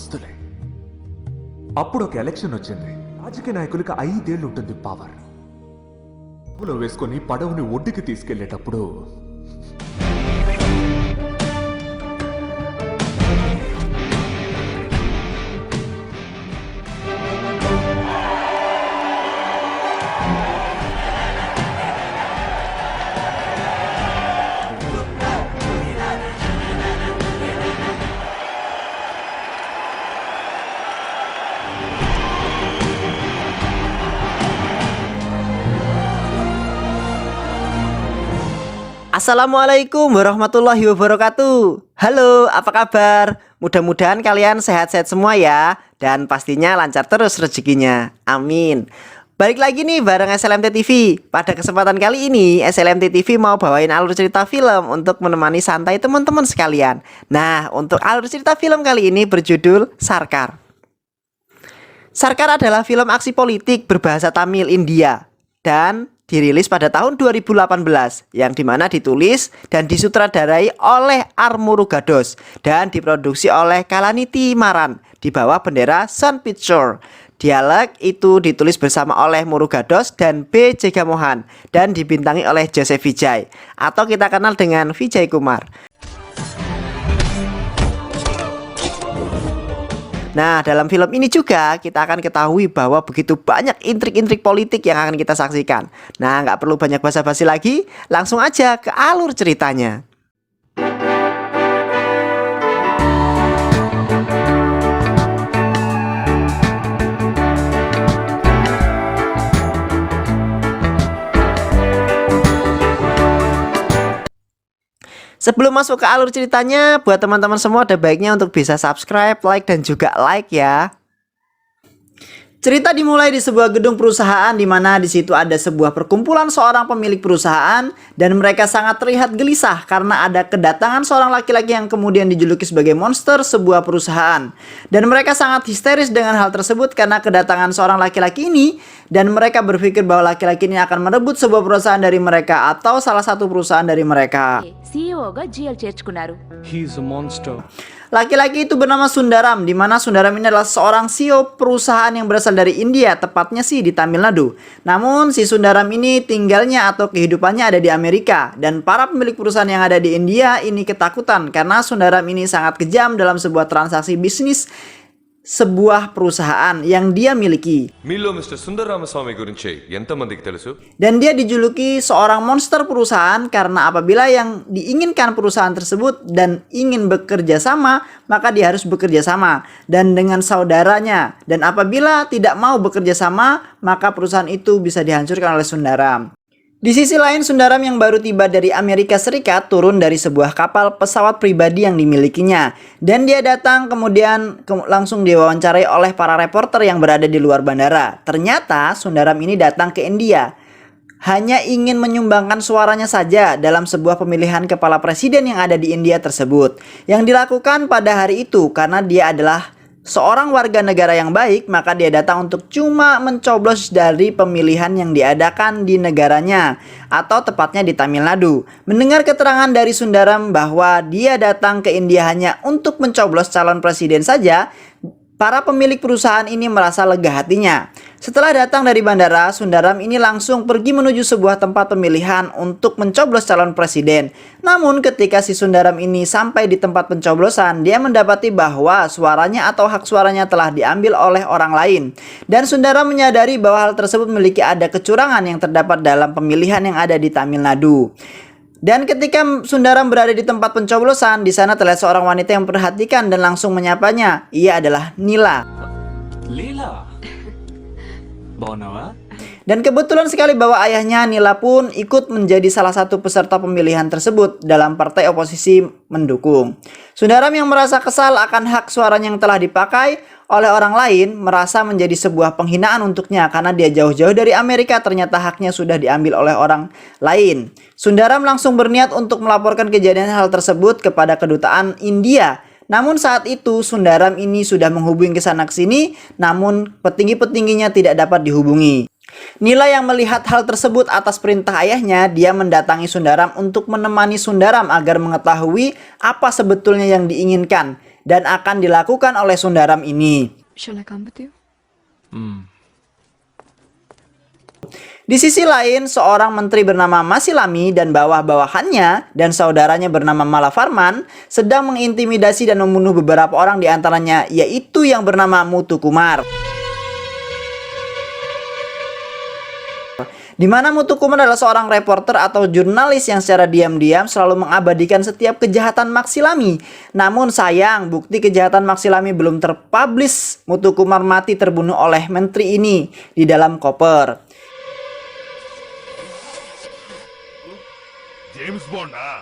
ఆస్తులే. అప్పుడు ఒక ఎలక్షన్ వచ్చింది. రాజకీయ నాయకులకి 5 ఏళ్ళు ఉంటుంది పవర్. పడవలో వేసుకొని పడవని ఒడ్డుకి తీసుకెళ్లేటప్పుడు Assalamualaikum warahmatullahi wabarakatuh. Halo, apa kabar? Mudah-mudahan kalian sehat-sehat semua ya. Dan pastinya lancar terus rezekinya. Amin. Balik lagi nih bareng SLMT TV. Pada kesempatan kali ini SLMT TV mau bawain alur cerita film untuk menemani santai teman-teman sekalian. Nah, untuk alur cerita film kali ini berjudul Sarkar. Sarkar adalah film aksi politik berbahasa Tamil India dan dirilis pada tahun 2018 yang dimana ditulis dan disutradarai oleh R. Murugados dan diproduksi oleh Kalaniti Maran di bawah bendera Sun Pictures. Dialog itu ditulis bersama oleh Murugados dan B. Jegamohan dan dibintangi oleh Joseph Vijay atau kita kenal dengan Vijay Kumar. Nah, dalam film ini juga kita akan ketahui bahwa begitu banyak intrik-intrik politik yang akan kita saksikan. Nah, nggak perlu banyak basa-basi lagi, langsung aja ke alur ceritanya. Sebelum masuk ke alur ceritanya, buat teman-teman semua ada baiknya untuk bisa subscribe, like, dan juga like ya. Cerita dimulai di sebuah gedung perusahaan di mana di situ ada sebuah perkumpulan seorang pemilik perusahaan dan mereka sangat terlihat gelisah karena ada kedatangan seorang laki-laki yang kemudian dijuluki sebagai monster sebuah perusahaan. Dan mereka sangat histeris dengan hal tersebut karena kedatangan seorang laki-laki ini dan mereka berpikir bahwa laki-laki ini akan merebut sebuah perusahaan dari mereka atau salah satu perusahaan dari mereka. CEOగా GL చేర్చుకున్నారు. He's a monster. Laki-laki itu bernama Sundaram, di mana Sundaram ini adalah seorang CEO perusahaan yang berasal dari India, tepatnya sih di Tamil Nadu. Namun si Sundaram ini tinggalnya atau kehidupannya ada di Amerika, dan para pemilik perusahaan yang ada di India ini ketakutan karena Sundaram ini sangat kejam dalam sebuah transaksi bisnis sebuah perusahaan yang dia miliki. మీలో మిస్టర్ సుందరరామస్వామి గురించి ఎంతమందికి తెలుసు? Dan dia dijuluki seorang monster perusahaan karena apabila yang diinginkan perusahaan tersebut dan ingin bekerja sama, maka dia harus bekerja sama dan dengan saudaranya. Dan apabila tidak mau bekerja sama, maka perusahaan itu bisa dihancurkan oleh Sundaram. Di sisi lain, Sundaram yang baru tiba dari Amerika Serikat turun dari sebuah kapal pesawat pribadi yang dimilikinya. Dan dia datang kemudian langsung diwawancarai oleh para reporter yang berada di luar bandara. Ternyata Sundaram ini datang ke India hanya ingin menyumbangkan suaranya saja dalam sebuah pemilihan kepala presiden yang ada di India tersebut. Yang dilakukan pada hari itu karena dia adalah seorang warga negara yang baik, maka dia datang untuk cuma mencoblos dari pemilihan yang diadakan di negaranya atau tepatnya di Tamil Nadu. Mendengar keterangan dari Sundaram bahwa dia datang ke India hanya untuk mencoblos calon presiden saja, para pemilik perusahaan ini merasa lega hatinya. Setelah datang dari bandara, Sundaram ini langsung pergi menuju sebuah tempat pemilihan untuk mencoblos calon presiden. Namun ketika si Sundaram ini sampai di tempat pencoblosan, dia mendapati bahwa suaranya atau hak suaranya telah diambil oleh orang lain. Dan Sundaram menyadari bahwa hal tersebut memiliki ada kecurangan yang terdapat dalam pemilihan yang ada di Tamil Nadu. Dan ketika Sundaram berada di tempat pencoblosan, di sana terlihat seorang wanita yang memperhatikan dan langsung menyapanya. Ia adalah Nila. Leela. Bawa Dan kebetulan sekali bahwa ayahnya Nila pun ikut menjadi salah satu peserta pemilihan tersebut dalam partai oposisi mendukung. Sundaram yang merasa kesal akan hak suaranya yang telah dipakai oleh orang lain merasa menjadi sebuah penghinaan untuknya karena dia jauh-jauh dari Amerika ternyata haknya sudah diambil oleh orang lain. Sundaram langsung berniat untuk melaporkan kejadian hal tersebut kepada kedutaan India. Namun saat itu Sundaram ini sudah menghubungi ke sana ke sini, namun petinggi-petingginya tidak dapat dihubungi. Nila yang melihat hal tersebut atas perintah ayahnya, dia mendatangi Sundaram untuk menemani Sundaram agar mengetahui apa sebetulnya yang diinginkan. dan akan dilakukan oleh Sundaram ini. Shall I come with you? Di sisi lain, seorang menteri bernama Masilami dan bawah-bawahannya dan saudaranya bernama Malavarman sedang mengintimidasi dan membunuh beberapa orang di antaranya, yaitu yang bernama Muthukumar. Di mana Muthukumar adalah seorang reporter atau jurnalis yang secara diam-diam selalu mengabadikan setiap kejahatan Maksilami. Namun sayang, bukti kejahatan Maksilami belum terpublish. Muthukumar mati terbunuh oleh menteri ini di dalam koper. James Bond, ah.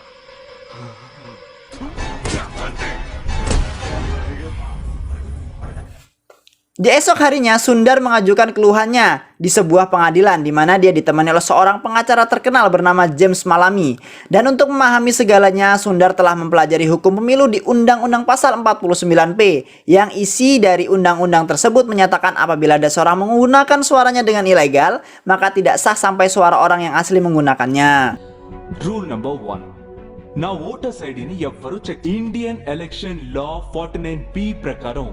Di esok harinya, Sundar mengajukan keluhannya di sebuah pengadilan di mana dia ditemani oleh seorang pengacara terkenal bernama James Malami. Dan untuk memahami segalanya, Sundar telah mempelajari hukum pemilu di Undang-Undang Pasal 49P yang isi dari undang-undang tersebut menyatakan apabila ada seorang menggunakan suaranya dengan ilegal, maka tidak sah sampai suara orang yang asli menggunakannya. Rule number 1. Now voters ID ni ఎవ్వరు check Indian election లా 49P ప్రకారం.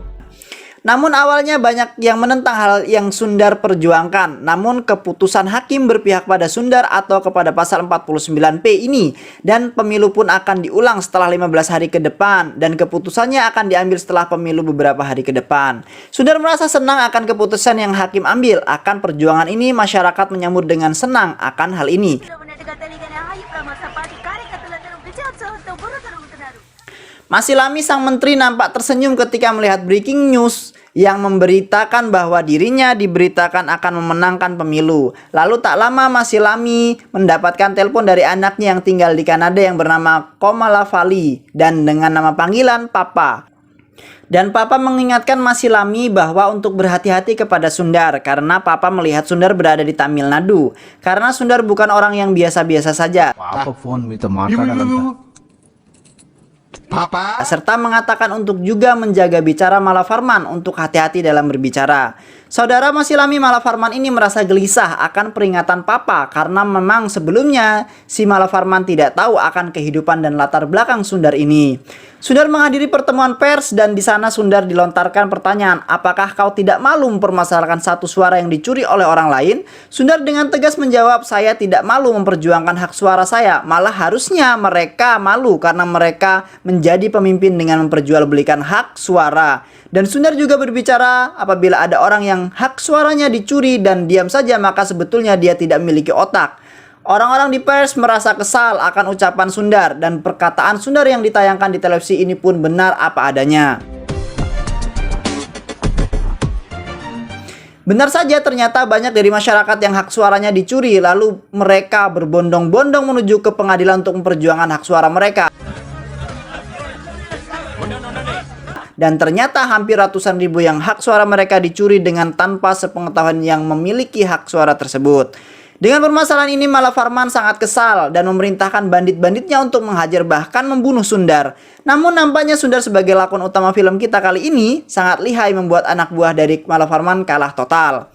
Namun awalnya banyak yang menentang hal yang Sundar perjuangkan. Namun keputusan hakim berpihak pada Sundar atau kepada pasal 49P ini. Dan pemilu pun akan diulang setelah 15 hari ke depan. Dan keputusannya akan diambil setelah pemilu beberapa hari ke depan. Sundar merasa senang akan keputusan yang hakim ambil. Akan perjuangan ini, masyarakat menyambut dengan senang akan hal ini. Masilami sang menteri nampak tersenyum ketika melihat breaking news yang memberitakan bahwa dirinya diberitakan akan memenangkan pemilu. Lalu tak lama Masilami mendapatkan telepon dari anaknya yang tinggal di Kanada yang bernama Komalavali dan dengan nama panggilan Papa. Dan Papa mengingatkan Masilami bahwa untuk berhati-hati kepada Sundar karena Papa melihat Sundar berada di Tamil Nadu. Karena Sundar bukan orang yang biasa-biasa saja. Serta mengatakan untuk juga menjaga bicara Malavarman untuk hati-hati dalam berbicara. Saudara Masilami Malavarman ini merasa gelisah akan peringatan Papa karena memang sebelumnya si Malavarman tidak tahu akan kehidupan dan latar belakang Sundar ini. Sundar menghadiri pertemuan pers dan di sana Sundar dilontarkan pertanyaan, apakah kau tidak malu mempermasalahkan satu suara yang dicuri oleh orang lain? Sundar dengan tegas menjawab, saya tidak malu memperjuangkan hak suara saya, malah harusnya mereka malu karena mereka menjadi pemimpin dengan memperjualbelikan hak suara. Dan Sundar juga berbicara apabila ada orang yang hak suaranya dicuri dan diam saja maka sebetulnya dia tidak memiliki otak. Orang-orang di pers merasa kesal akan ucapan Sundar dan perkataan Sundar yang ditayangkan di televisi ini pun benar apa adanya. Benar saja ternyata banyak dari masyarakat yang hak suaranya dicuri lalu mereka berbondong-bondong menuju ke pengadilan untuk memperjuangkan hak suara mereka. Dan ternyata hampir ratusan ribu yang hak suara mereka dicuri dengan tanpa sepengetahuan yang memiliki hak suara tersebut. Dengan permasalahan ini Malavarman sangat kesal dan memerintahkan bandit-banditnya untuk menghajar bahkan membunuh Sundar. Namun nampaknya Sundar sebagai lakon utama film kita kali ini sangat lihai membuat anak buah dari Malavarman kalah total.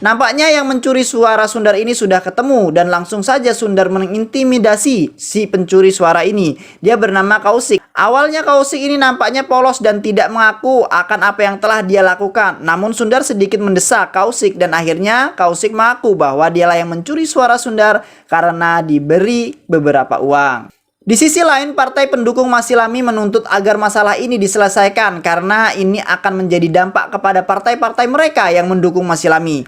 Nampaknya yang mencuri suara Sundar ini sudah ketemu dan langsung saja Sundar mengintimidasi si pencuri suara ini. Dia bernama Kaushik. Awalnya Kaushik ini nampaknya polos dan tidak mengaku akan apa yang telah dia lakukan. Namun Sundar sedikit mendesak Kaushik dan akhirnya Kaushik mengaku bahwa dialah yang mencuri suara Sundar karena diberi beberapa uang. Di sisi lain, partai pendukung Masilami menuntut agar masalah ini diselesaikan karena ini akan menjadi dampak kepada partai-partai mereka yang mendukung Masilami.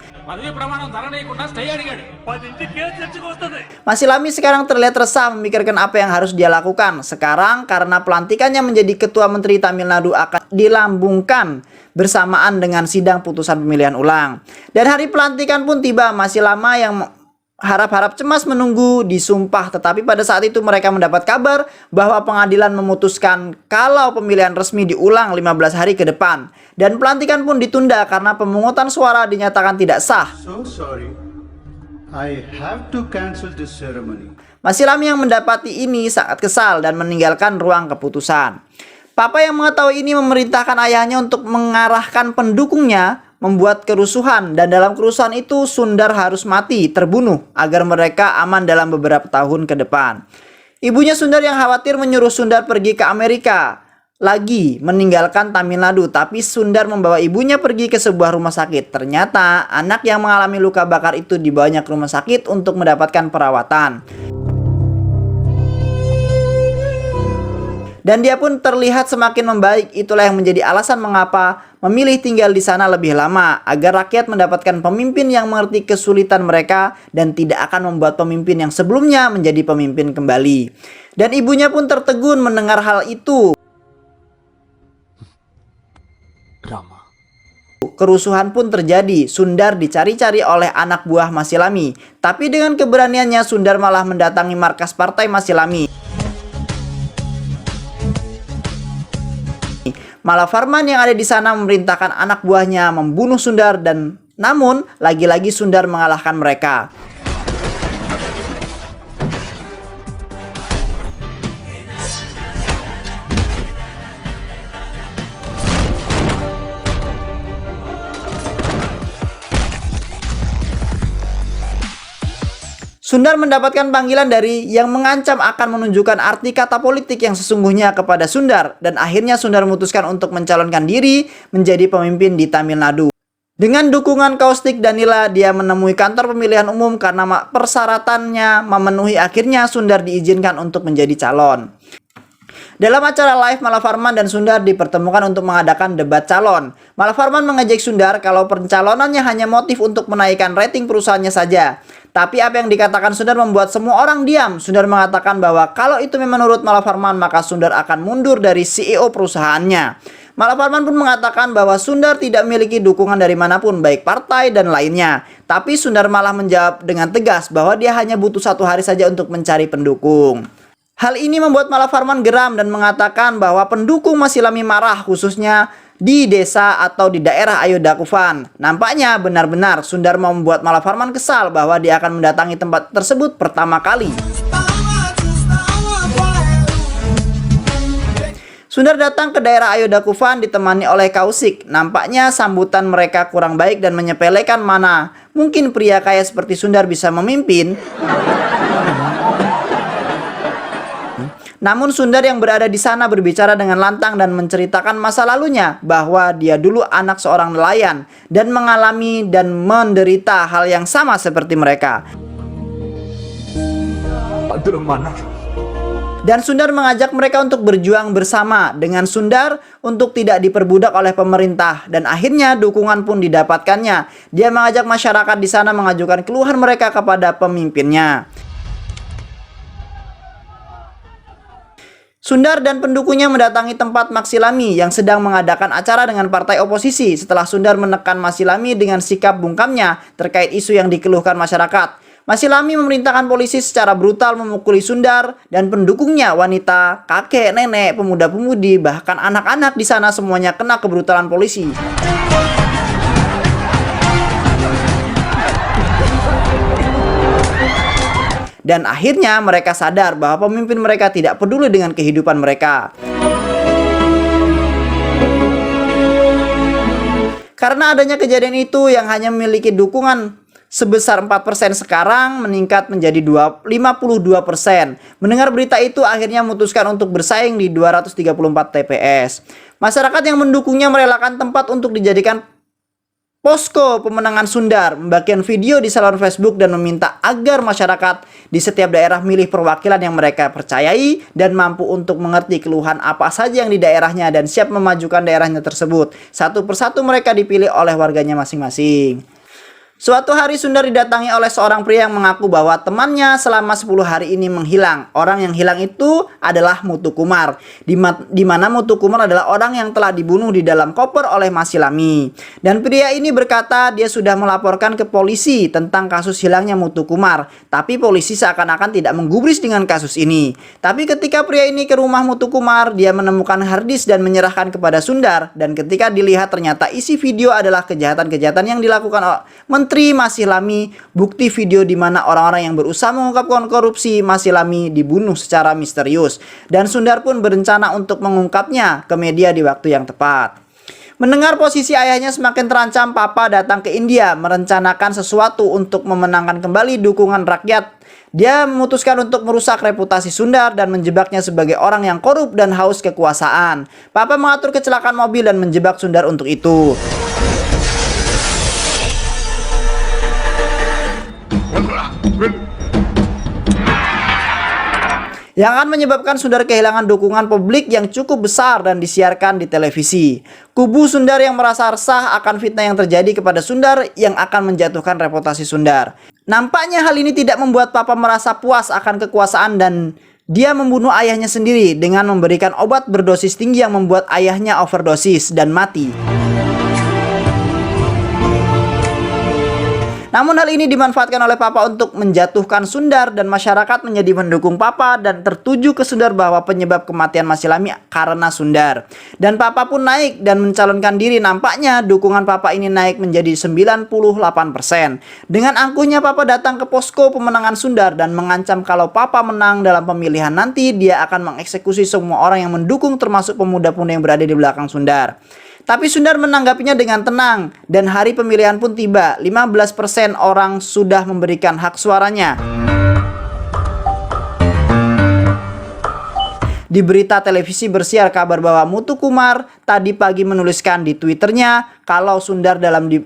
Masilami sekarang terlihat resah memikirkan apa yang harus dia lakukan. Sekarang karena pelantikannya menjadi ketua menteri Tamil Nadu akan dilambungkan bersamaan dengan sidang putusan pemilihan ulang. Dan hari pelantikan pun tiba. Masih lama yang harap-harap cemas menunggu disumpah, tetapi pada saat itu mereka mendapat kabar bahwa pengadilan memutuskan kalau pemilihan resmi diulang 15 hari ke depan dan pelantikan pun ditunda karena pemungutan suara dinyatakan tidak sah. So sorry, I have to cancel this ceremony. Masilami yang mendapati ini sangat kesal dan meninggalkan ruang keputusan. Papa yang mengetahui ini memerintahkan ayahnya untuk mengarahkan pendukungnya membuat kerusuhan, dan dalam kerusuhan itu Sundar harus mati, terbunuh agar mereka aman dalam beberapa tahun ke depan. Ibunya Sundar yang khawatir menyuruh Sundar pergi ke Amerika lagi, meninggalkan Tamil Nadu, tapi Sundar membawa ibunya pergi ke sebuah rumah sakit. Ternyata anak yang mengalami luka bakar itu dibawanya ke rumah sakit untuk mendapatkan perawatan. Dan dia pun terlihat semakin membaik. Itulah yang menjadi alasan mengapa memilih tinggal di sana lebih lama, agar rakyat mendapatkan pemimpin yang mengerti kesulitan mereka dan tidak akan membuat pemimpin yang sebelumnya menjadi pemimpin kembali. Dan ibunya pun tertegun mendengar hal itu. Rama. Kerusuhan pun terjadi. Sundar dicari-cari oleh anak buah Masilami. Tapi dengan keberaniannya Sundar malah mendatangi markas partai Masilami. Malavarman yang ada di sana memerintahkan anak buahnya membunuh Sundar, dan namun lagi-lagi Sundar mengalahkan mereka. Sundar mendapatkan panggilan dari yang mengancam akan menunjukkan arti kata politik yang sesungguhnya kepada Sundar, dan akhirnya Sundar memutuskan untuk mencalonkan diri menjadi pemimpin di Tamil Nadu. Dengan dukungan Kaustik Danila, dia menemui kantor pemilihan umum karena persyaratannya memenuhi. Akhirnya Sundar diizinkan untuk menjadi calon. Dalam acara live, Malavarman dan Sundar dipertemukan untuk mengadakan debat calon. Malavarman mengejek Sundar kalau pencalonannya hanya motif untuk menaikkan rating perusahaannya saja. Tapi apa yang dikatakan Sundar membuat semua orang diam. Sundar mengatakan bahwa kalau itu memang menurut Malavarman, maka Sundar akan mundur dari CEO perusahaannya. Malavarman pun mengatakan bahwa Sundar tidak memiliki dukungan dari manapun, baik partai dan lainnya. Tapi Sundar malah menjawab dengan tegas bahwa dia hanya butuh 1 hari saja untuk mencari pendukung. Hal ini membuat Malavarman geram dan mengatakan bahwa pendukung Masilami marah, khususnya di desa atau di daerah Ayodakufan. Nampaknya benar-benar Sundar mau membuat Malavarman kesal bahwa dia akan mendatangi tempat tersebut pertama kali. Sundar datang ke daerah Ayodakufan ditemani oleh Kausik. Nampaknya sambutan mereka kurang baik dan menyepelekan mana mungkin pria kaya seperti Sundar bisa memimpin. Namun Sundar yang berada di sana berbicara dengan lantang dan menceritakan masa lalunya, bahwa dia dulu anak seorang nelayan dan mengalami dan menderita hal yang sama seperti mereka. Dan Sundar mengajak mereka untuk berjuang bersama dengan Sundar untuk tidak diperbudak oleh pemerintah, dan akhirnya dukungan pun didapatkannya. Dia mengajak masyarakat di sana mengajukan keluhan mereka kepada pemimpinnya. Sundar dan pendukungnya mendatangi tempat Masilami yang sedang mengadakan acara dengan partai oposisi setelah Sundar menekan Masilami dengan sikap bungkamnya terkait isu yang dikeluhkan masyarakat. Masilami memerintahkan polisi secara brutal memukuli Sundar dan pendukungnya, wanita, kakek, nenek, pemuda-pemudi, bahkan anak-anak di sana semuanya kena kebrutalan polisi. Dan akhirnya mereka sadar bahwa pemimpin mereka tidak peduli dengan kehidupan mereka. Karena adanya kejadian itu yang hanya memiliki dukungan sebesar 4%, sekarang meningkat menjadi 52%. Mendengar berita itu akhirnya memutuskan untuk bersaing di 234 TPS. Masyarakat yang mendukungnya merelakan tempat untuk dijadikan posko pemenangan Sundar, membagikan video di saluran Facebook dan meminta agar masyarakat di setiap daerah milih perwakilan yang mereka percayai dan mampu untuk mengerti keluhan apa saja yang di daerahnya dan siap memajukan daerahnya tersebut. Satu persatu mereka dipilih oleh warganya masing-masing. Suatu hari Sundar didatangi oleh seorang pria yang mengaku bahwa temannya selama 10 hari ini menghilang. Orang yang hilang itu adalah Muthukumar, di mana Muthukumar adalah orang yang telah dibunuh di dalam koper oleh Masilami. Dan pria ini berkata dia sudah melaporkan ke polisi tentang kasus hilangnya Muthukumar, tapi polisi seakan-akan tidak menggubris dengan kasus ini. Tapi ketika pria ini ke rumah Muthukumar, dia menemukan harddisk dan menyerahkan kepada Sundar. Dan ketika dilihat ternyata isi video adalah kejahatan-kejahatan yang dilakukan oleh Menteri Menteri masih Lami, bukti video di mana orang-orang yang berusaha mengungkap korupsi masih Lami dibunuh secara misterius. Dan Sundar pun berencana untuk mengungkapnya ke media di waktu yang tepat. Mendengar posisi ayahnya semakin terancam, Papa datang ke India merencanakan sesuatu untuk memenangkan kembali dukungan rakyat. Dia memutuskan untuk merusak reputasi Sundar dan menjebaknya sebagai orang yang korup dan haus kekuasaan. Papa mengatur kecelakaan mobil dan menjebak Sundar untuk itu. Yang akan menyebabkan Sundar kehilangan dukungan publik yang cukup besar dan disiarkan di televisi. Kubu Sundar yang merasa resah akan fitnah yang terjadi kepada Sundar yang akan menjatuhkan reputasi Sundar. Nampaknya hal ini tidak membuat Papa merasa puas akan kekuasaan dan dia membunuh ayahnya sendiri dengan memberikan obat berdosis tinggi yang membuat ayahnya overdosis dan mati. Namun hal ini dimanfaatkan oleh Papa untuk menjatuhkan Sundar dan masyarakat menjadi mendukung Papa dan tertuju ke Sundar bahwa penyebab kematian masih Lami karena Sundar. Dan Papa pun naik dan mencalonkan diri. Nampaknya dukungan Papa ini naik menjadi 98%. Dengan angkuhnya Papa datang ke posko pemenangan Sundar dan mengancam kalau Papa menang dalam pemilihan nanti dia akan mengeksekusi semua orang yang mendukung termasuk pemuda-pemuda yang berada di belakang Sundar. Tapi Sundar menanggapinya dengan tenang dan hari pemilihan pun tiba. 15% orang sudah memberikan hak suaranya. Di berita televisi bersiar kabar bahwa Muthukumar tadi pagi menuliskan di Twitternya kalau Sundar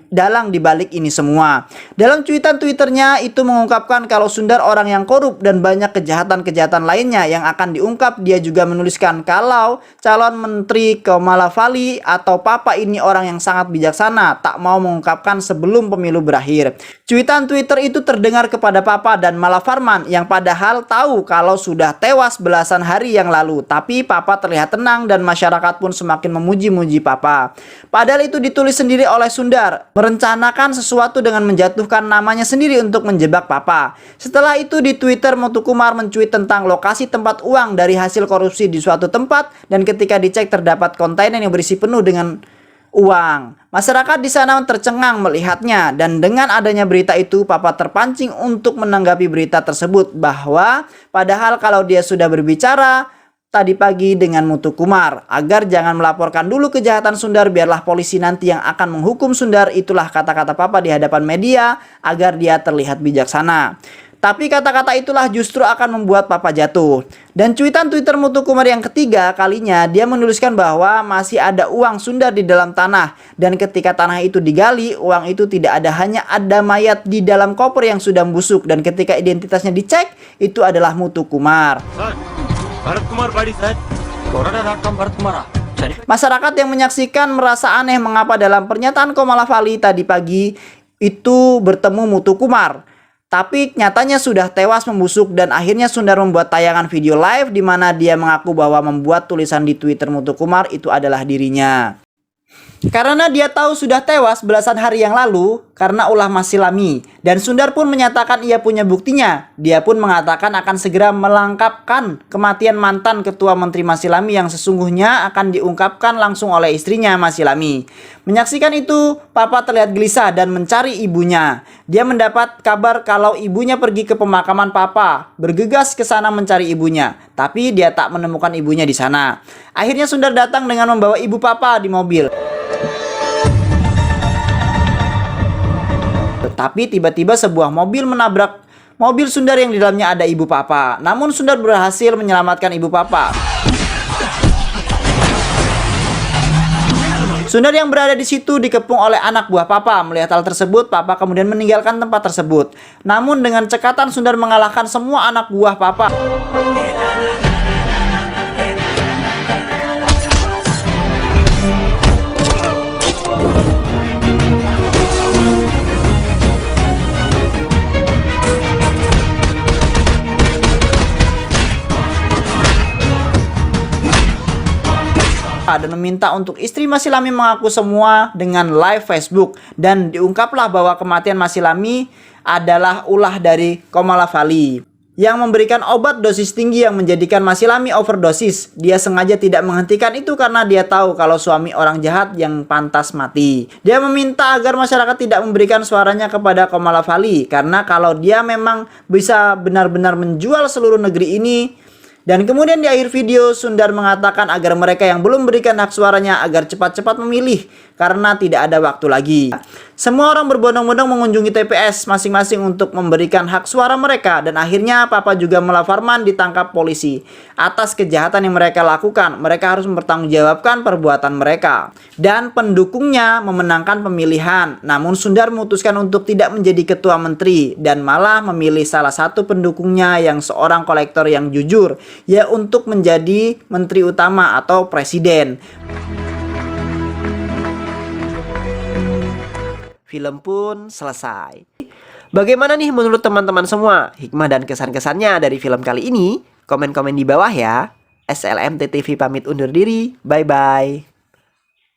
dalang dibalik ini semua. Dalam cuitan Twitternya itu mengungkapkan kalau Sundar orang yang korup dan banyak kejahatan-kejahatan lainnya yang akan diungkap. Dia juga menuliskan kalau calon menteri Komalafali atau Papa ini orang yang sangat bijaksana, tak mau mengungkapkan sebelum pemilu berakhir. Cuitan Twitter itu terdengar kepada Papa dan Malafarman yang padahal tahu kalau sudah tewas belasan hari yang lalu. Tapi Papa terlihat tenang dan masyarakat pun semakin memuji-muji Papa. Padahal itu ditulis sendiri oleh Sundar, merencanakan sesuatu dengan menjatuhkan namanya sendiri untuk menjebak Papa. Setelah itu di Twitter Muthukumar mencuit tentang lokasi tempat uang dari hasil korupsi di suatu tempat dan ketika dicek terdapat kontainer yang berisi penuh dengan uang. Masyarakat di sana tercengang melihatnya dan dengan adanya berita itu Papa terpancing untuk menanggapi berita tersebut bahwa padahal kalau dia sudah berbicara tadi pagi dengan Muthukumar agar jangan melaporkan dulu kejahatan Sundar, biarlah polisi nanti yang akan menghukum Sundar. Itulah kata-kata Papa di hadapan media agar dia terlihat bijaksana. Tapi kata-kata itulah justru akan membuat Papa jatuh. Dan cuitan Twitter Muthukumar yang ketiga kalinya dia menuliskan bahwa masih ada uang Sundar di dalam tanah. Dan ketika tanah itu digali, uang itu tidak ada, hanya ada mayat di dalam koper yang sudah membusuk. Dan ketika identitasnya dicek, itu adalah Muthukumar. Masyarakat yang menyaksikan merasa aneh mengapa dalam pernyataan Komalafali tadi pagi itu bertemu Muthukumar. Tapi nyatanya sudah tewas membusuk dan akhirnya Sundar membuat tayangan video live di mana dia mengaku bahwa membuat tulisan di Twitter Muthukumar itu adalah dirinya. Karena dia tahu sudah tewas belasan hari yang lalu karena ulah masih Lami. Dan Sundar pun menyatakan ia punya buktinya. Dia pun mengatakan akan segera melengkapkan kematian mantan ketua menteri Masih Lami yang sesungguhnya akan diungkapkan langsung oleh istrinya Masih Lami. Menyaksikan itu, Papa terlihat gelisah dan mencari ibunya. Dia mendapat kabar kalau ibunya pergi ke pemakaman Papa, bergegas ke sana mencari ibunya. Tapi dia tak menemukan ibunya di sana. Akhirnya Sundar datang dengan membawa ibu Papa di mobil. Tapi tiba-tiba sebuah mobil menabrak mobil Sundar yang di dalamnya ada ibu Papa. Namun Sundar berhasil menyelamatkan ibu Papa. Sundar yang berada di situ dikepung oleh anak buah Papa. Melihat hal tersebut, Papa kemudian meninggalkan tempat tersebut. Namun dengan cekatan Sundar mengalahkan semua anak buah Papa. Dan meminta untuk istri Masih Lami mengaku semua dengan live Facebook. Dan diungkaplah bahwa kematian Masih Lami adalah ulah dari Komalafali. yang memberikan obat dosis tinggi yang menjadikan Masilami overdosis. Dia sengaja tidak menghentikan itu karena dia tahu kalau suami orang jahat yang pantas mati. Dia meminta agar masyarakat tidak memberikan suaranya kepada Komalafali karena kalau dia memang bisa benar-benar menjual seluruh negeri ini. Dan kemudian di akhir video Sundar mengatakan agar mereka yang belum berikan hak suaranya agar cepat-cepat memilih karena tidak ada waktu lagi. Semua orang berbondong-bondong mengunjungi TPS masing-masing untuk memberikan hak suara mereka dan akhirnya Papa juga Farman ditangkap polisi. Atas kejahatan yang mereka lakukan, mereka harus mempertanggungjawabkan perbuatan mereka. Dan pendukungnya memenangkan pemilihan. Namun Sundar memutuskan untuk tidak menjadi ketua menteri dan malah memilih salah satu pendukungnya yang seorang kolektor yang jujur, ya untuk menjadi menteri utama atau presiden. Film pun selesai. Bagaimana nih menurut teman-teman semua hikmah dan kesan-kesannya dari film kali ini? Komen-komen di bawah ya. SLMT TV pamit undur diri. Bye-bye.